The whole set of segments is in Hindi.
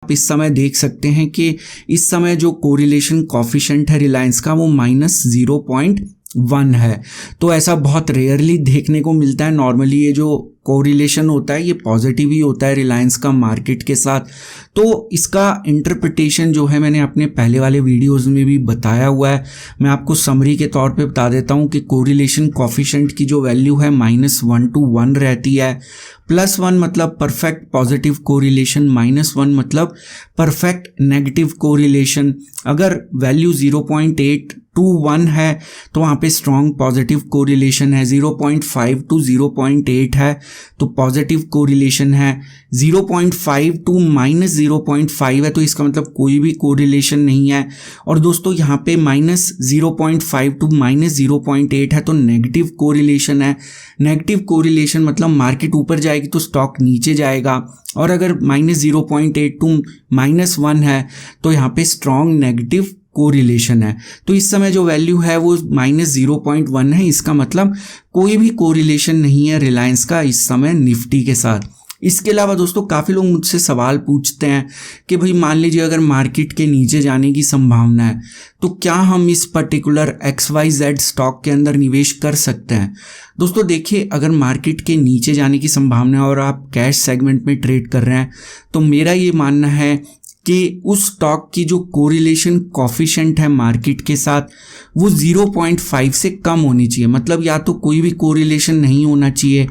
आप इस समय देख सकते हैं कि इस समय जो कोरिलेशन कॉफिशेंट है रिलायंस का वो -0.1 है। तो ऐसा बहुत रेयरली देखने को मिलता है। नॉर्मली ये जो कोरिलेशन होता है ये पॉजिटिव ही होता है रिलायंस का मार्केट के साथ। तो इसका इंटरप्रिटेशन जो है मैंने अपने पहले वाले वीडियोस में भी बताया हुआ है। मैं आपको समरी के तौर पे बता देता हूँ कि कोरिलेशन कॉफिशेंट की जो वैल्यू है -1 to 1 रहती है। +1 मतलब परफेक्ट पॉजिटिव कोरिलेशन, -1 मतलब परफेक्ट नेगेटिव कोरिलेशन। अगर वैल्यू 0.8 to 1 है तो वहाँ पे स्ट्रॉन्ग पॉजिटिव कोरिलेशन है। 0.5 to 0.8 है तो पॉजिटिव कोरिलेशन है। 0.5 to -0.5 है तो इसका मतलब कोई भी कोरिलेशन नहीं है। और दोस्तों यहाँ पे -0.5 to -0.8 है तो नेगेटिव कोरिलेशन है। नेगेटिव कोरिलेशन मतलब मार्केट ऊपर जाएगी तो स्टॉक नीचे जाएगा, और अगर -0.8 to -1 है तो यहाँ पे स्ट्रॉन्ग नेगेटिव कोरिलेशन है। तो इस समय जो वैल्यू है वो -0.1 है। इसका मतलब कोई भी कोरिलेशन नहीं है रिलायंस का इस समय निफ्टी के साथ। इसके अलावा दोस्तों काफ़ी लोग मुझसे सवाल पूछते हैं कि भाई मान लीजिए अगर मार्केट के नीचे जाने की संभावना है तो क्या हम इस पर्टिकुलर XYZ स्टॉक के अंदर निवेश कर सकते हैं। दोस्तों देखिए, अगर मार्केट के नीचे जाने की संभावना है और आप कैश सेगमेंट में ट्रेड कर रहे हैं तो मेरा ये मानना है कि उस स्टॉक की जो कोरिलेशन कॉफिशेंट है मार्केट के साथ वो 0.5 से कम होनी चाहिए। मतलब या तो कोई भी कोरिलेशन नहीं होना चाहिए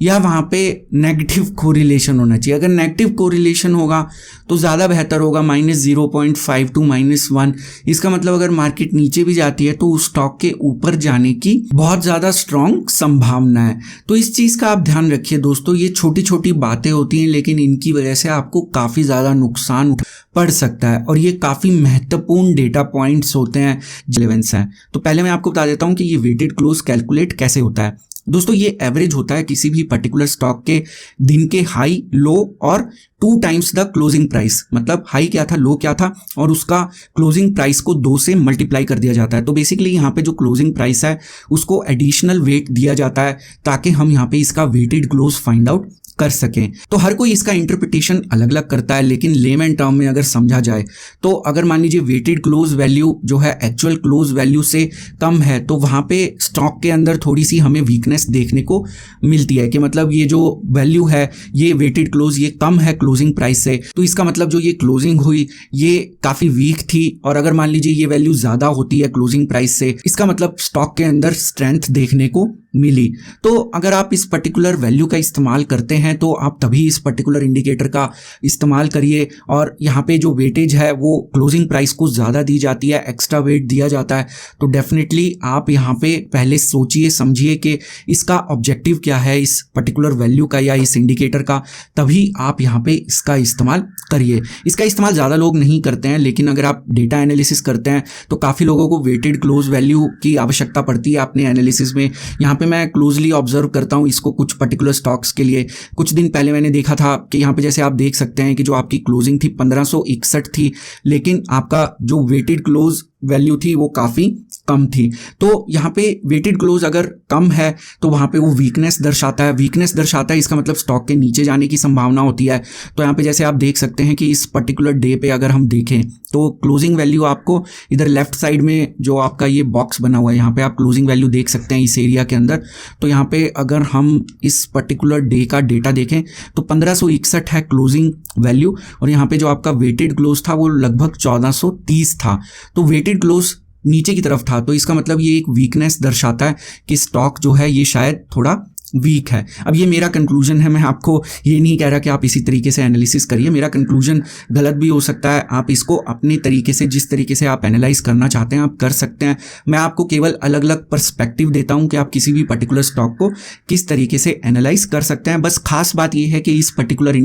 या वहाँ पे नेगेटिव कोरिलेशन होना चाहिए। अगर नेगेटिव कोरिलेशन होगा तो ज़्यादा बेहतर होगा, -0.5 to -1। इसका मतलब अगर मार्केट नीचे भी जाती है तो उस स्टॉक के ऊपर जाने की बहुत ज़्यादा स्ट्रॉन्ग संभावना है। तो इस चीज़ का आप ध्यान रखिए दोस्तों। ये छोटी छोटी बातें होती हैं लेकिन इनकी वजह से आपको काफ़ी ज़्यादा नुकसान पड़ सकता है, और ये काफ़ी महत्वपूर्ण डेटा पॉइंट्स होते हैं, रिलेवेंस है। तो पहले मैं आपको बता देता हूँ कि ये वेटेड क्लोज कैलकुलेट कैसे होता है। दोस्तों ये एवरेज होता है किसी भी पर्टिकुलर स्टॉक के दिन के हाई, लो और 2 times द क्लोजिंग प्राइस। मतलब हाई क्या था, लो क्या था, और उसका क्लोजिंग प्राइस को 2 से मल्टीप्लाई कर दिया जाता है। तो बेसिकली यहाँ पे जो क्लोजिंग प्राइस है उसको एडिशनल वेट दिया जाता है ताकि हम यहाँ पे इसका वेटेड क्लोज फाइंड आउट कर सकें। तो हर कोई इसका इंटरप्रिटेशन अलग अलग करता है, लेकिन लेमैन टर्म में अगर समझा जाए तो अगर मान लीजिए वेटेड क्लोज वैल्यू जो है एक्चुअल क्लोज वैल्यू से कम है तो वहाँ पे स्टॉक के अंदर थोड़ी सी हमें वीकनेस देखने को मिलती है कि मतलब ये जो वैल्यू है ये वेटेड क्लोज ये कम है क्लोजिंग प्राइस से, तो इसका मतलब जो ये क्लोजिंग हुई ये काफ़ी वीक थी। और अगर मान लीजिए ये वैल्यू ज़्यादा होती है क्लोजिंग प्राइस से, इसका मतलब स्टॉक के अंदर स्ट्रेंथ देखने को मिली। तो अगर आप इस पर्टिकुलर वैल्यू का इस्तेमाल करते हैं तो आप तभी इस पर्टिकुलर इंडिकेटर का इस्तेमाल करिए। और यहाँ पे जो वेटेज है वो क्लोजिंग प्राइस को ज़्यादा दी जाती है, एक्स्ट्रा वेट दिया जाता है। तो डेफिनेटली आप यहाँ पे पहले सोचिए समझिए कि इसका ऑब्जेक्टिव क्या है इस पर्टिकुलर वैल्यू का या इस इंडिकेटर का, तभी आप यहाँ पे इसका इस्तेमाल करिए। इसका इस्तेमाल ज़्यादा लोग नहीं करते हैं, लेकिन अगर आप डेटा एनालिसिस करते हैं तो काफ़ी लोगों को वेटेड क्लोज वैल्यू की आवश्यकता पड़ती है अपने एनालिसिस में। यहाँ पे मैं क्लोजली ऑब्जर्व करता हूँ इसको कुछ पर्टिकुलर स्टॉक्स के लिए। कुछ दिन पहले मैंने देखा था कि यहाँ पे जैसे आप देख सकते हैं कि जो आपकी क्लोजिंग थी 1561 थी, लेकिन आपका जो वेटेड क्लोज वैल्यू थी वो काफ़ी कम थी। तो यहाँ पे वेटेड क्लोज अगर कम है तो वहाँ पे वो वीकनेस दर्शाता है। वीकनेस दर्शाता है इसका मतलब स्टॉक के नीचे जाने की संभावना होती है। तो यहाँ पे जैसे आप देख सकते हैं कि इस पर्टिकुलर डे पे अगर हम देखें तो क्लोजिंग वैल्यू आपको इधर लेफ्ट साइड में जो आपका ये बॉक्स बना हुआ है यहाँ पे आप क्लोजिंग वैल्यू देख सकते हैं इस एरिया के अंदर। तो यहाँ पे अगर हम इस पर्टिकुलर डे का डेटा देखें तो 1561 है क्लोजिंग वैल्यू, और यहाँ पे जो आपका वेटेड क्लोज था वो लगभग 1430 था। तो वेटेड क्लोज नीचे की तरफ था, तो इसका मतलब ये एक वीकनेस दर्शाता है कि स्टॉक जो है ये शायद थोड़ा वीक है। अब ये मेरा कंक्लूजन है, मैं आपको ये नहीं कह रहा कि आप इसी तरीके से एनालिसिस करिए। मेरा कंक्लूजन गलत भी हो सकता है, आप इसको अपने तरीके से जिस तरीके से आप एनालाइज करना चाहते हैं आप कर सकते हैं। मैं आपको केवल अलग अलग पर्सपेक्टिव देता हूं कि आप किसी भी पर्टिकुलर स्टॉक को किस तरीके से एनालाइज कर सकते हैं। बस खास बात ये है कि इस पर्टिकुलर